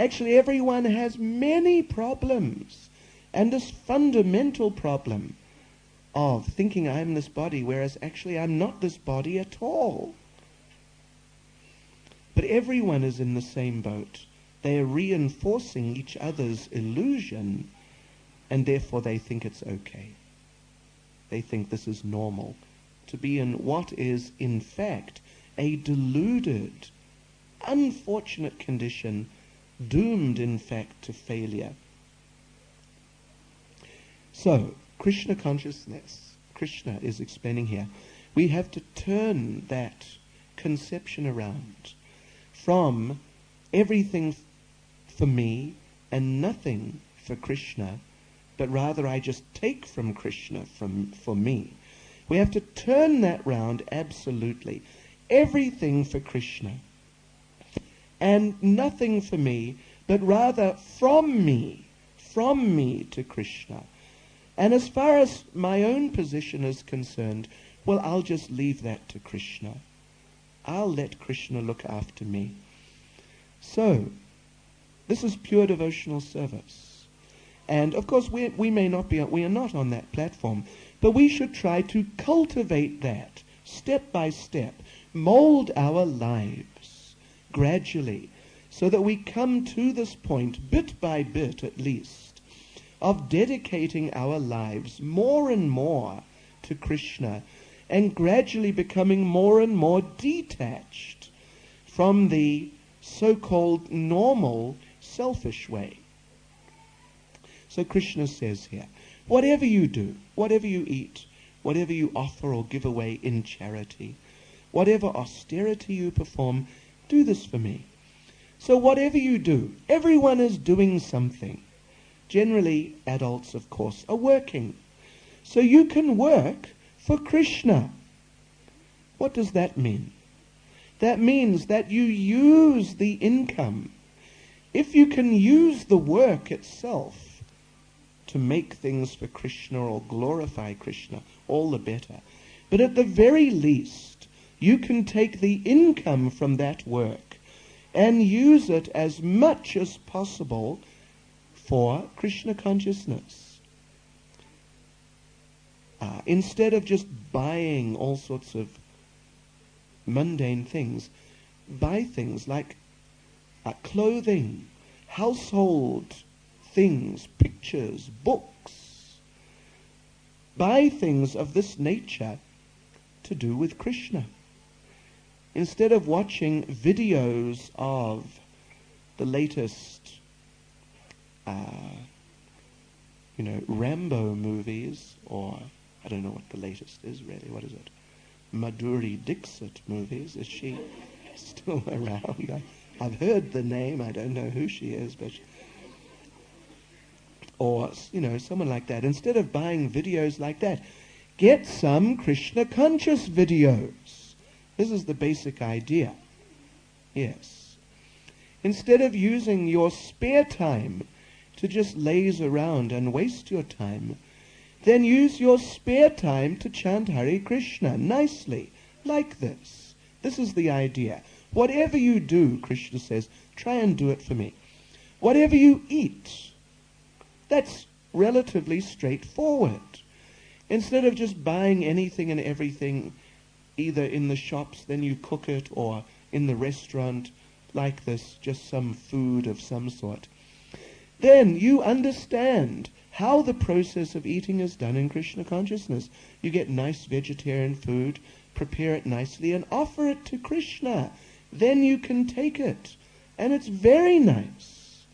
Actually, everyone has many problems. And this fundamental problem of thinking I'm this body, whereas actually I'm not this body at all. But everyone is in the same boat. They are reinforcing each other's illusion, and therefore they think it's okay. They think this is normal, to be in what is, in fact, a deluded, unfortunate condition, doomed, in fact, to failure. So, Krishna consciousness, Krishna is explaining here, we have to turn that conception around from everything for me and nothing for Krishna, but rather I just take from Krishna for me. We have to turn that round absolutely. Everything for Krishna and nothing for me, but rather from me to Krishna. And as far as my own position is concerned, well, I'll just leave that to Krishna. I'll let Krishna look after me. So, this is pure devotional service. And of course, we are not on that platform, but we should try to cultivate that step by step, mold our lives gradually, so that we come to this point, bit by bit at least, of dedicating our lives more and more to Krishna, and gradually becoming more and more detached from the so-called normal selfish way. So Krishna says here, whatever you do, whatever you eat, whatever you offer or give away in charity, whatever austerity you perform, do this for me. So whatever you do, everyone is doing something. Generally, adults, of course, are working. So you can work for Krishna. What does that mean? That means that you use the income. If you can use the work itself to make things for Krishna or glorify Krishna, all the better. But at the very least, you can take the income from that work and use it as much as possible for Krishna consciousness. Instead of just buying all sorts of mundane things, buy things like clothing, household things, pictures, books. Buy things of this nature to do with Krishna. Instead of watching videos of the latest Rambo movies, or I don't know what the latest is really, what is it? Madhuri Dixit movies. Is she still around? I've heard the name, I don't know who she is, but or someone like that. Instead of buying videos like that, get some Krishna conscious videos. This is the basic idea. Yes. Instead of using your spare time to just laze around and waste your time, then use your spare time to chant Hare Krishna nicely, like this. This is the idea. Whatever you do, Krishna says, try and do it for me. Whatever you eat, that's relatively straightforward. Instead of just buying anything and everything, either in the shops, then you cook it, or in the restaurant, like this, just some food of some sort. Then you understand how the process of eating is done in Krishna consciousness. You get nice vegetarian food, prepare it nicely, and offer it to Krishna. Then you can take it. And it's very nice.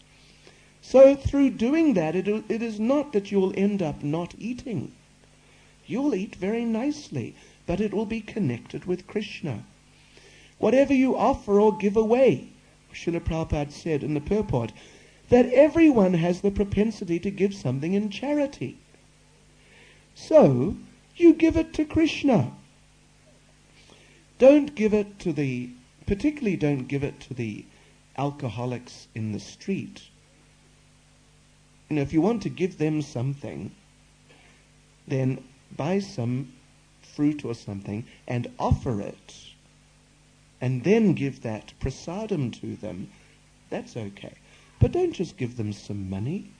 So through doing that, it is not that you'll end up not eating. You'll eat very nicely, but it will be connected with Krishna. Whatever you offer or give away, Srila Prabhupada said in the purport, that everyone has the propensity to give something in charity. So, you give it to Krishna. Particularly don't give it to the alcoholics in the street. If you want to give them something, then buy some fruit or something and offer it, and then give that prasadam to them. That's okay. But don't just give them some money.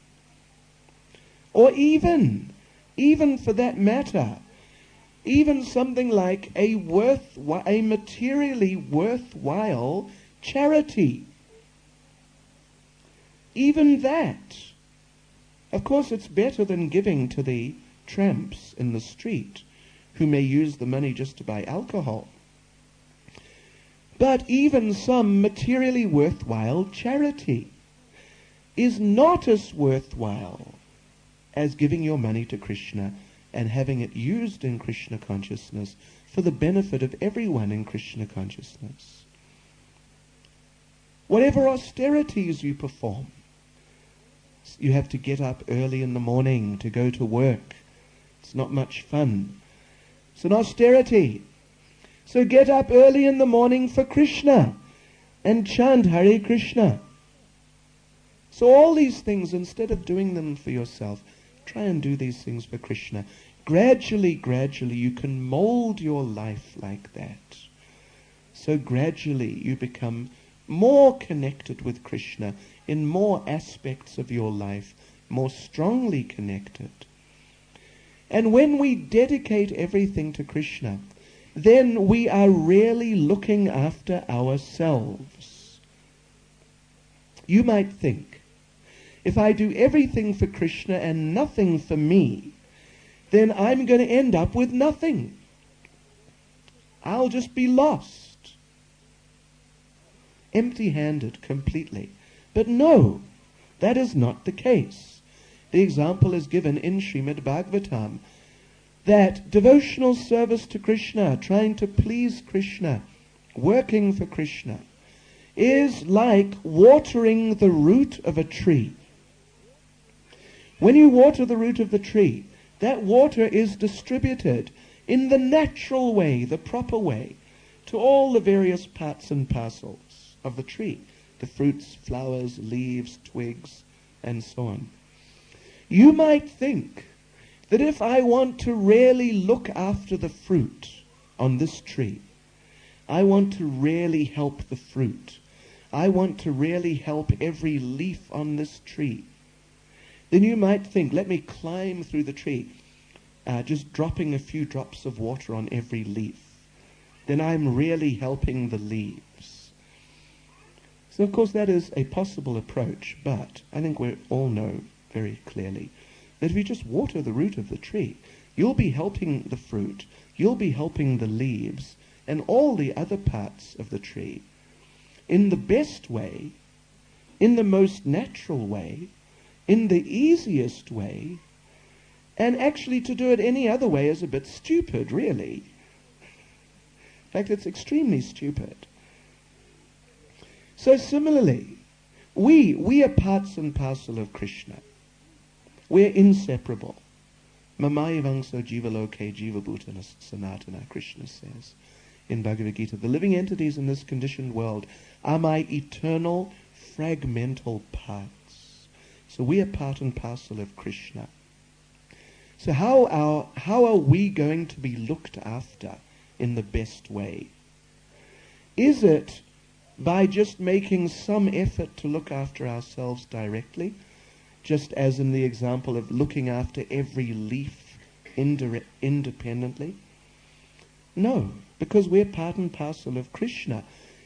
Or even for that matter, even something like a materially worthwhile charity. Even that. Of course, it's better than giving to the tramps in the street who may use the money just to buy alcohol. But even some materially worthwhile charity is not as worthwhile as giving your money to Krishna and having it used in Krishna consciousness for the benefit of everyone in Krishna consciousness. Whatever austerities you perform, you have to get up early in the morning to go to work. It's not much fun. It's an austerity. So get up early in the morning for Krishna and chant Hare Krishna. So all these things, instead of doing them for yourself, try and do these things for Krishna. Gradually, you can mold your life like that. So gradually you become more connected with Krishna in more aspects of your life, more strongly connected. And when we dedicate everything to Krishna, then we are really looking after ourselves. You might think, if I do everything for Krishna and nothing for me, then I'm going to end up with nothing. I'll just be lost. Empty-handed completely. But no, that is not the case. The example is given in Srimad Bhagavatam that devotional service to Krishna, trying to please Krishna, working for Krishna, is like watering the root of a tree. When you water the root of the tree, that water is distributed in the natural way, the proper way, to all the various parts and parcels of the tree, the fruits, flowers, leaves, twigs, and so on. You might think that if I want to really look after the fruit on this tree, I want to really help the fruit, I want to really help every leaf on this tree, then you might think, let me climb through the tree, just dropping a few drops of water on every leaf. Then I'm really helping the leaves. So of course that is a possible approach, but I think we all know very clearly that if you just water the root of the tree, you'll be helping the fruit, you'll be helping the leaves, and all the other parts of the tree in the best way, in the most natural way, in the easiest way, and actually to do it any other way is a bit stupid, really. In fact, it's extremely stupid. So similarly, we are parts and parcel of Krishna. We're inseparable. Mamaya vangso jivaloke jivabhutana sanatana, Krishna says in Bhagavad Gita. The living entities in this conditioned world are my eternal fragmental parts. So we are part and parcel of Krishna. So how are we going to be looked after in the best way? Is it by just making some effort to look after ourselves directly, just as in the example of looking after every leaf independently? No, because we're part and parcel of Krishna.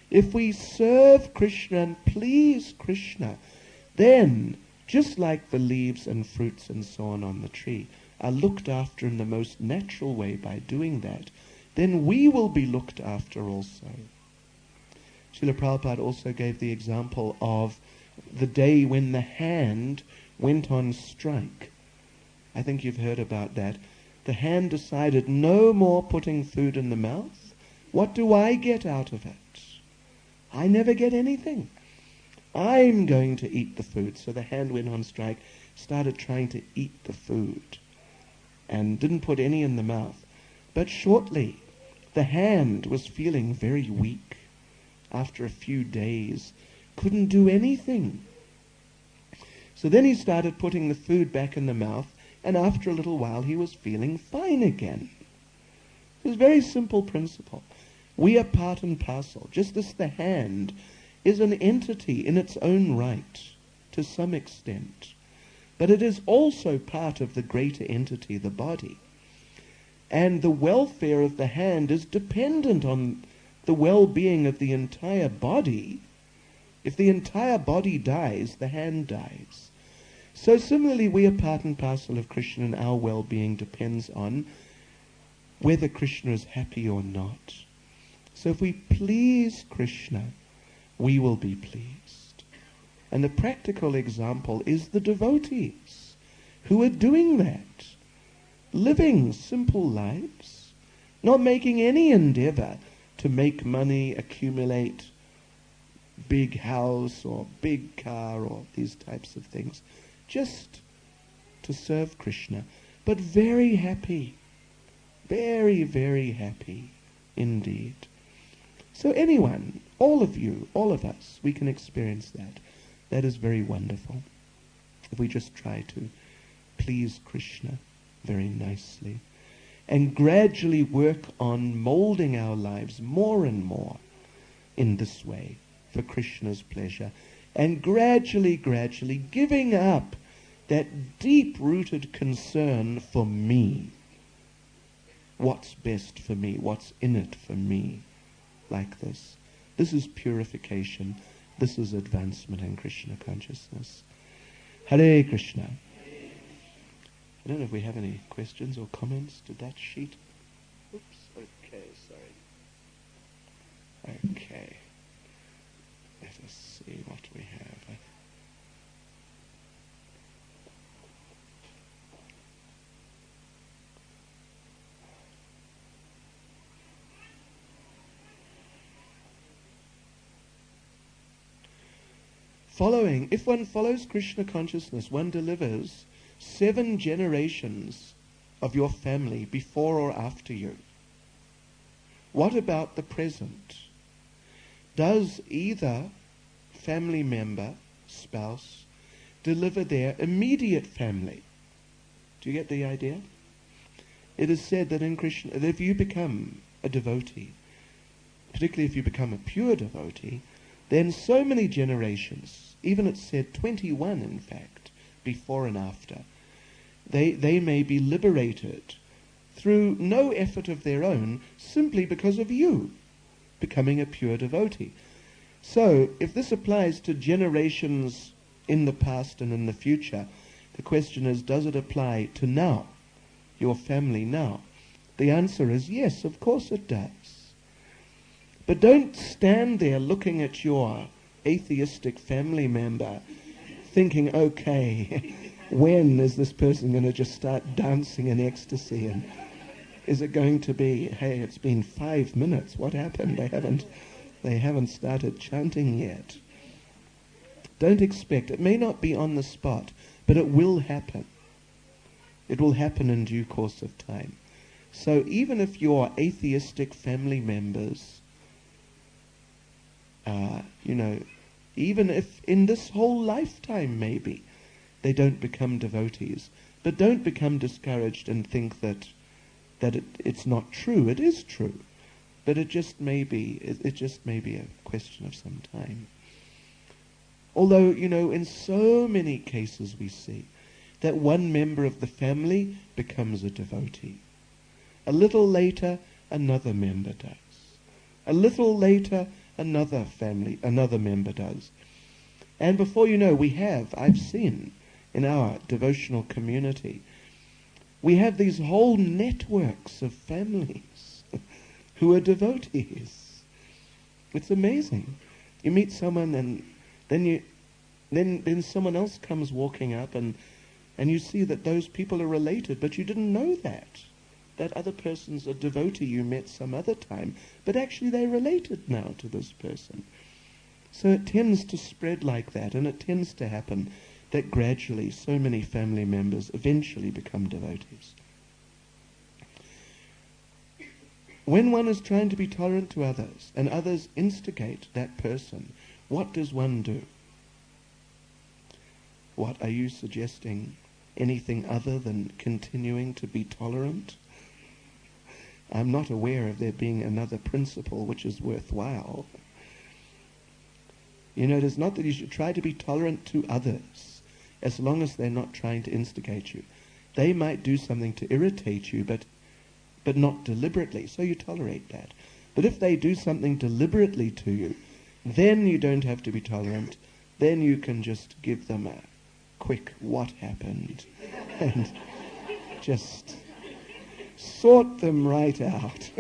If we serve Krishna and please Krishna, then, just like the leaves and fruits and so on the tree are looked after in the most natural way by doing that, then we will be looked after also. Srila Prabhupada also gave the example of the day when the hand went on strike. I think you've heard about that. The hand decided no more putting food in the mouth. What do I get out of it? I never get anything. I'm going to eat the food. So the hand went on strike, started trying to eat the food, and didn't put any in the mouth. But shortly, the hand was feeling very weak. After a few days, couldn't do anything. So then he started putting the food back in the mouth, and after a little while he was feeling fine again. It was a very simple principle. We are part and parcel, just as the hand is an entity in its own right. to some extent. But it is also part of the greater entity, the body. And the welfare of the hand is dependent on the well-being of the entire body. If the entire body dies, the hand dies. So similarly, we are part and parcel of Krishna, and our well-being depends on whether Krishna is happy or not. So if we please Krishna, we will be pleased. And a practical example is the devotees who are doing that, living simple lives, not making any endeavor to make money, accumulate big house or big car or these types of things, just to serve Krishna, but very happy, very, very happy indeed. So anyone, all of you, all of us, we can experience that. That is very wonderful. If we just try to please Krishna very nicely and gradually work on molding our lives more and more in this way for Krishna's pleasure, and gradually giving up that deep-rooted concern for me. What's best for me? What's in it for me? Like this. This is purification. This is advancement in Krishna consciousness. Hare Krishna. I don't know if we have any questions or comments to that sheet. Oops, okay, sorry. Okay. Let us see what we have. If one follows Krishna consciousness, one delivers 7 generations of your family before or after you. What about the present? Does either family member, spouse, deliver their immediate family? Do you get the idea? It is said that in Krishna, that if you become a devotee, particularly if you become a pure devotee, then so many generations, even it's said 21 in fact, before and after, they may be liberated through no effort of their own, simply because of you becoming a pure devotee. So, if this applies to generations in the past and in the future, the question is, does it apply to now, your family now? The answer is yes, of course it does. But don't stand there looking at your atheistic family member thinking, okay, when is this person going to just start dancing in ecstasy? And is it going to be, hey, it's been 5 minutes, what happened? They haven't started chanting yet. Don't expect, it may not be on the spot, but it will happen. It will happen in due course of time. So even if your atheistic family members, even if in this whole lifetime maybe they don't become devotees, but don't become discouraged and think that it's not true. It is true, but it just may be a question of some time. Although, in so many cases we see that one member of the family becomes a devotee. A little later, another member does. A little later, another member does. And before you know, I've seen in our devotional community, we have these whole networks of families who are devotees. It's amazing. You meet someone and then someone else comes walking up and you see that those people are related, but you didn't know that. That other person's a devotee you met some other time, but actually they're related now to this person. So it tends to spread like that, and it tends to happen that gradually so many family members eventually become devotees. When one is trying to be tolerant to others, and others instigate that person, what does one do? What, are you suggesting anything other than continuing to be tolerant? I'm not aware of there being another principle which is worthwhile. You know, it is not that you should try to be tolerant to others, as long as they're not trying to instigate you. They might do something to irritate you, but not deliberately, so you tolerate that. But if they do something deliberately to you, then you don't have to be tolerant. Then you can just give them a quick what happened and just sort them right out.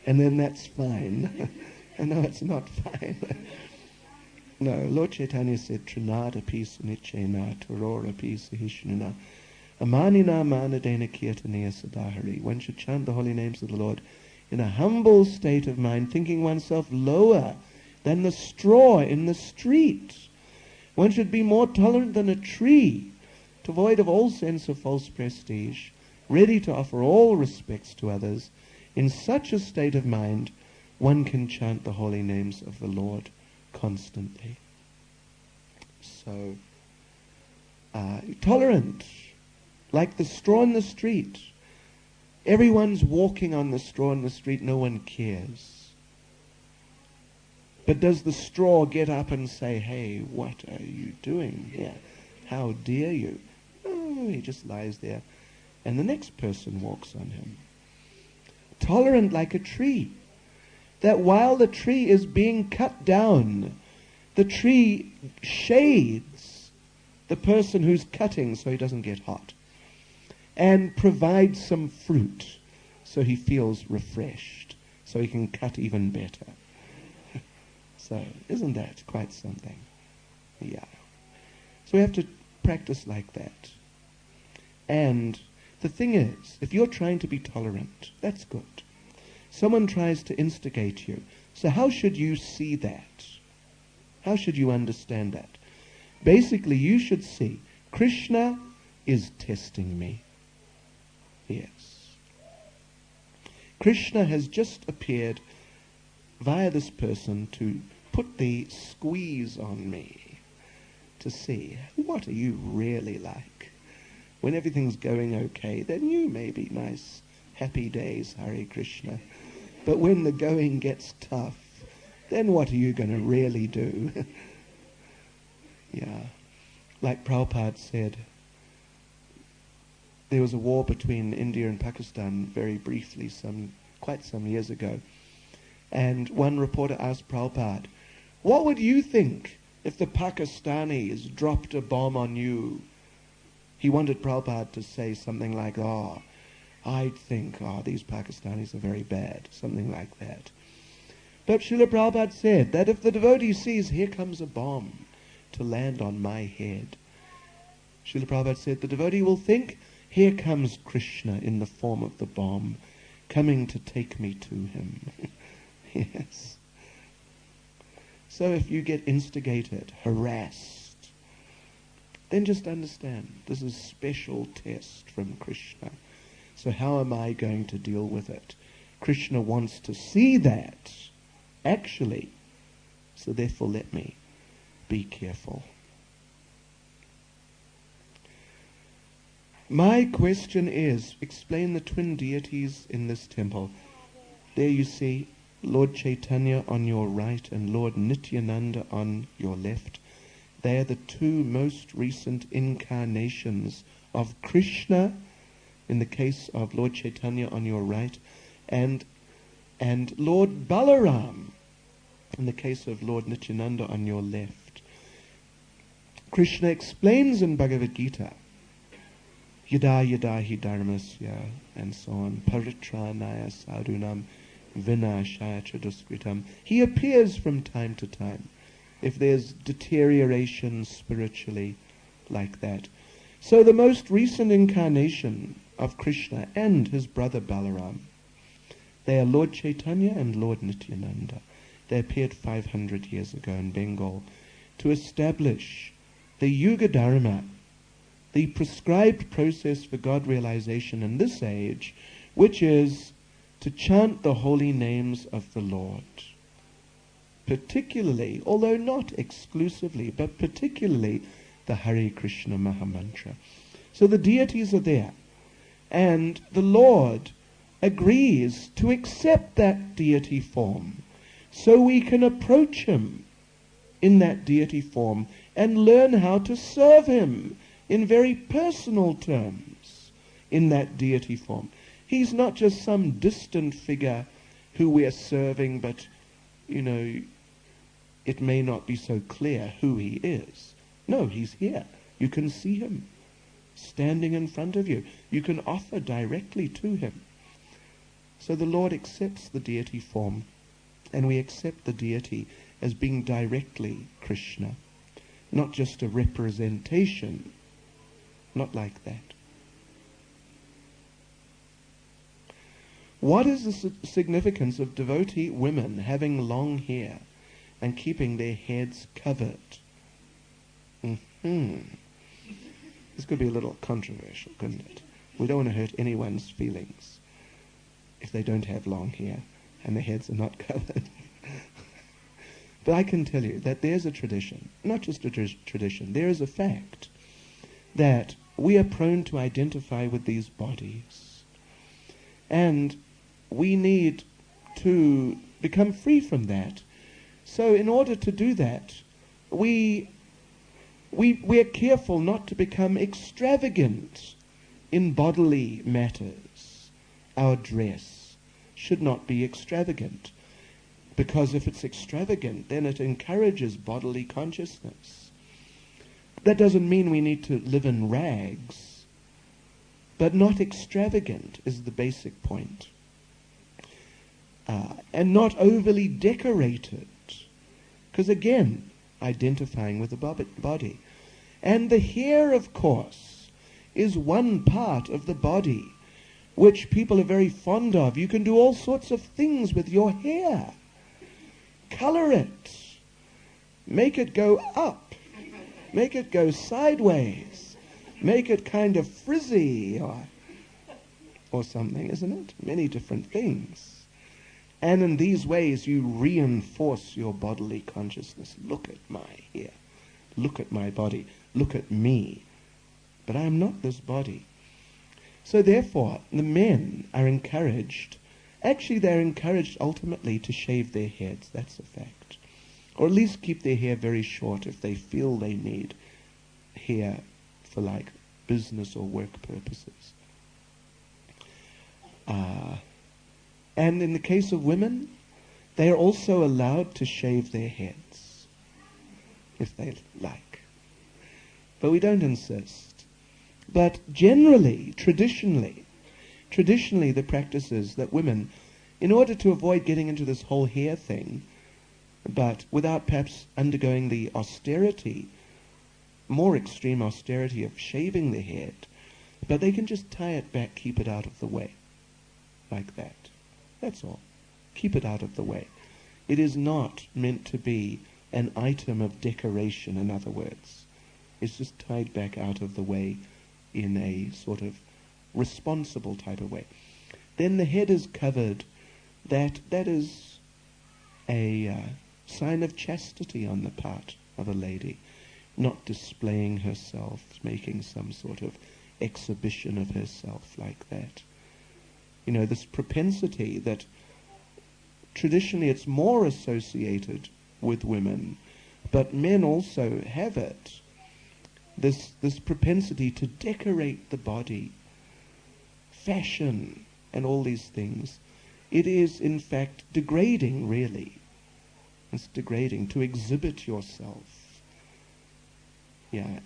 And then that's fine. No, it's not fine. No, Lord Chaitanya said, Trinada pisa nichena, Torora pisa hishnuna, Amanina manadena kirtanaya sadahari. One should chant the holy names of the Lord in a humble state of mind, thinking oneself lower than the straw in the street. One should be more tolerant than a tree, devoid of all sense of false prestige, ready to offer all respects to others. In such a state of mind, one can chant the holy names of the Lord constantly. So, tolerant, like the straw in the street. Everyone's walking on the straw in the street, no one cares. But does the straw get up and say, hey, what are you doing here? How dare you? Oh, he just lies there. And the next person walks on him. Tolerant like a tree. That while the tree is being cut down, the tree shades the person who's cutting so he doesn't get hot, and provides some fruit so he feels refreshed, so he can cut even better. So, isn't that quite something? Yeah. So we have to practice like that. And the thing is, if you're trying to be tolerant, that's good. Someone tries to instigate you. So how should you see that? How should you understand that? Basically, you should see, Krishna is testing me. Yes. Krishna has just appeared via this person to put the squeeze on me, to see, what are you really like? When everything's going okay, then you may be nice, happy days, Hare Krishna. But when the going gets tough, then what are you going to really do? Yeah. Like Prabhupada said, there was a war between India and Pakistan very briefly, quite some years ago. And one reporter asked Prabhupada, what would you think if the Pakistanis dropped a bomb on you? He wanted Prabhupada to say something like, I'd think, these Pakistanis are very bad, something like that. But Srila Prabhupada said that if the devotee sees, here comes a bomb to land on my head, Srila Prabhupada said, the devotee will think, here comes Krishna in the form of the bomb, coming to take me to him. Yes. So if you get instigated, harassed, then just understand, this is a special test from Krishna. So how am I going to deal with it? Krishna wants to see that, actually. So therefore let me be careful. My question is, explain the twin deities in this temple. There you see Lord Chaitanya on your right and Lord Nityananda on your left. They are the two most recent incarnations of Krishna, in the case of Lord Chaitanya on your right, and Lord Balaram, in the case of Lord Nityananda on your left. Krishna explains in Bhagavad Gita, Yada yada hi dharmasya, and so on, paritranaya sadhunam vinashaya chaduskritam. He appears from time to time, if there's deterioration spiritually like that. So the most recent incarnation of Krishna and his brother Balaram, they are Lord Chaitanya and Lord Nityananda. They appeared 500 years ago in Bengal to establish the Yuga Dharma, the prescribed process for God realization in this age, which is to chant the holy names of the Lord. Particularly, although not exclusively, but particularly the Hare Krishna Mahamantra. So the deities are there, and the Lord agrees to accept that deity form, so we can approach him in that deity form and learn how to serve him in very personal terms in that deity form. He's not just some distant figure who we're serving, but, it may not be so clear who he is. No, he's here. You can see him standing in front of you. You can offer directly to him. So the Lord accepts the deity form, and we accept the deity as being directly Krishna, not just a representation, not like that. What is the significance of devotee women having long hair and keeping their heads covered? This could be a little controversial, couldn't it? We don't want to hurt anyone's feelings if they don't have long hair and their heads are not covered. But I can tell you that there's a tradition, not just a tradition, there is a fact that we are prone to identify with these bodies. And we need to become free from that. So in order to do that, we're careful not to become extravagant in bodily matters. Our dress should not be extravagant, because if it's extravagant, then it encourages bodily consciousness. That doesn't mean we need to live in rags, but not extravagant is the basic point. And not overly decorated, because again, identifying with the body. And the hair, of course, is one part of the body which people are very fond of. You can do all sorts of things with your hair. Color it. Make it go up. Make it go sideways. Make it kind of frizzy or something, isn't it? Many different things. And in these ways you reinforce your bodily consciousness. Look at my hair. Look at my body. Look at me. But I am not this body. So therefore, the men are encouraged. Actually, they're encouraged ultimately to shave their heads. That's a fact. Or at least keep their hair very short if they feel they need hair for like business or work purposes. And in the case of women, they are also allowed to shave their heads if they like. But we don't insist. But generally, traditionally, the practice is that women, in order to avoid getting into this whole hair thing, but without perhaps undergoing the austerity, more extreme austerity of shaving their head, but they can just tie it back, keep it out of the way, like that. That's all. Keep it out of the way. It is not meant to be an item of decoration, in other words. It's just tied back out of the way in a sort of responsible type of way. Then the head is covered. That is a sign of chastity on the part of a lady, not displaying herself, making some sort of exhibition of herself like that. This propensity that traditionally it's more associated with women, but men also have it. This propensity to decorate the body, fashion, and all these things. It is, in fact, degrading, really. It's degrading to exhibit yourself.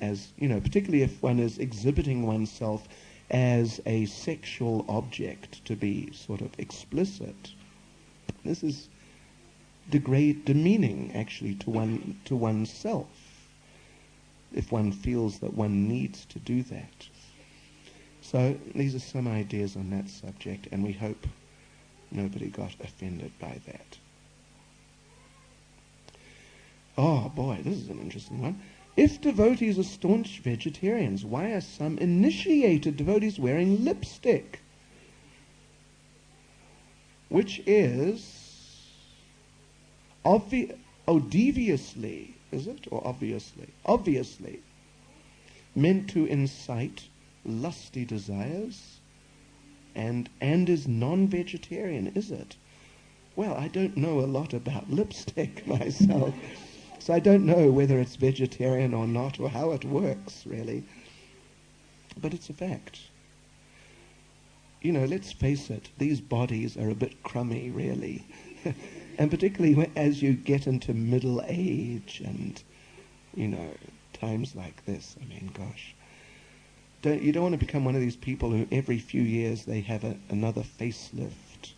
As, particularly if one is exhibiting oneself as a sexual object, to be sort of explicit. This is demeaning, actually, to oneself, if one feels that one needs to do that. So these are some ideas on that subject, and we hope nobody got offended by that. Oh boy, this is an interesting one. If devotees are staunch vegetarians, why are some initiated devotees wearing lipstick? Which is deviously, is it? Or obviously? Obviously meant to incite lusty desires and is non-vegetarian, is it? Well, I don't know a lot about lipstick myself, so I don't know whether it's vegetarian or not, or how it works, really. But it's a fact. You know, let's face it, these bodies are a bit crummy, really. And particularly as you get into middle age and, you know, times like this, I mean, gosh. You don't want to become one of these people who every few years they have another facelift.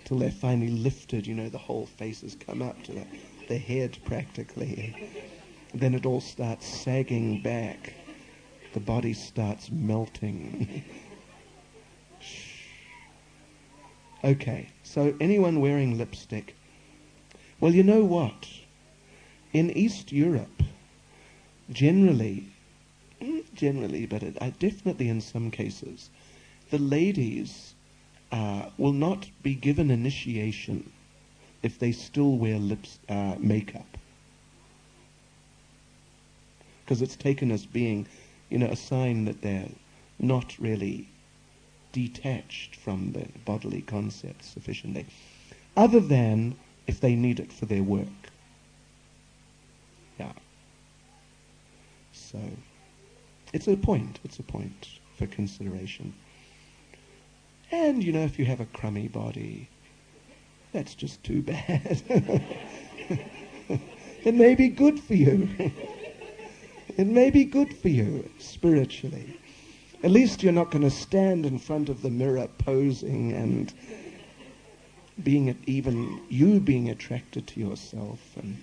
Till they're finally lifted, you know, the whole face has come up to the head practically. Then it all starts sagging back. The body starts melting. Okay, so anyone wearing lipstick? Well, you know what? In East Europe, generally, but definitely in some cases, the ladies will not be given initiation if they still wear makeup. Because it's taken as being, you know, a sign that they're not really detached from the bodily concepts sufficiently, other than if they need it for their work. Yeah. So, it's a point for consideration. And, you know, if you have a crummy body, that's just too bad. It may be good for you. It may be good for you spiritually. At least you're not going to stand in front of the mirror posing and being attracted to yourself. And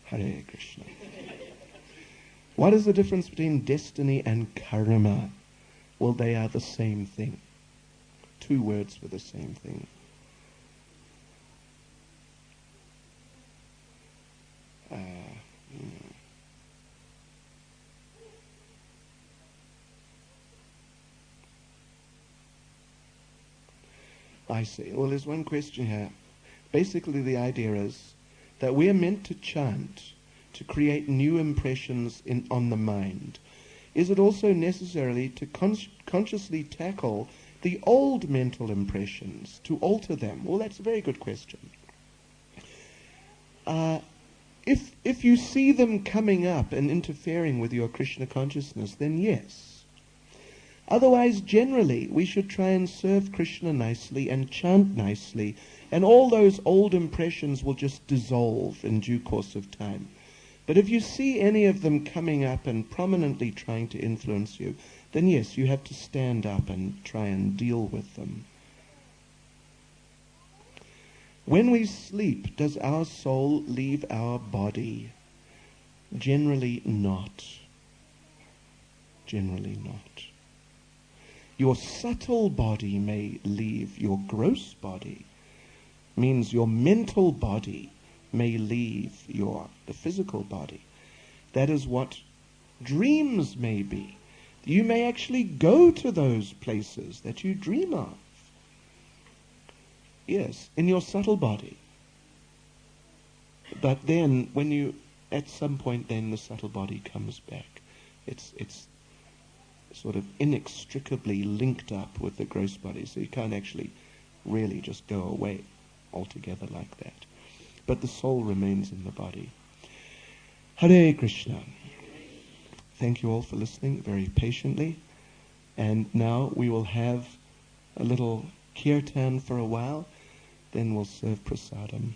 Hare Krishna. What is the difference between destiny and karma? Well, they are the same thing. Two words for the same thing. I see. Well, there's one question here. Basically, the idea is that we are meant to chant to create new impressions on the mind. Is it also necessary to consciously tackle the old mental impressions, to alter them? Well, that's a very good question. If you see them coming up and interfering with your Krishna consciousness, then yes. Otherwise, generally, we should try and serve Krishna nicely and chant nicely, and all those old impressions will just dissolve in due course of time. But if you see any of them coming up and prominently trying to influence you, then yes, you have to stand up and try and deal with them. When we sleep, does our soul leave our body? Generally not. Generally not. Your subtle body may leave your gross body. Means your mental body may leave the physical body. That is what dreams may be. You may actually go to those places that you dream of. Yes, in your subtle body. But then, at some point, then the subtle body comes back. It's sort of inextricably linked up with the gross body, so you can't actually really just go away altogether like that. But the soul remains in the body. Hare Krishna. Thank you all for listening very patiently. And now we will have a little kirtan for a while, then we'll serve prasadam.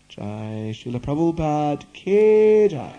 Jai Srila Prabhupada Ki Jai.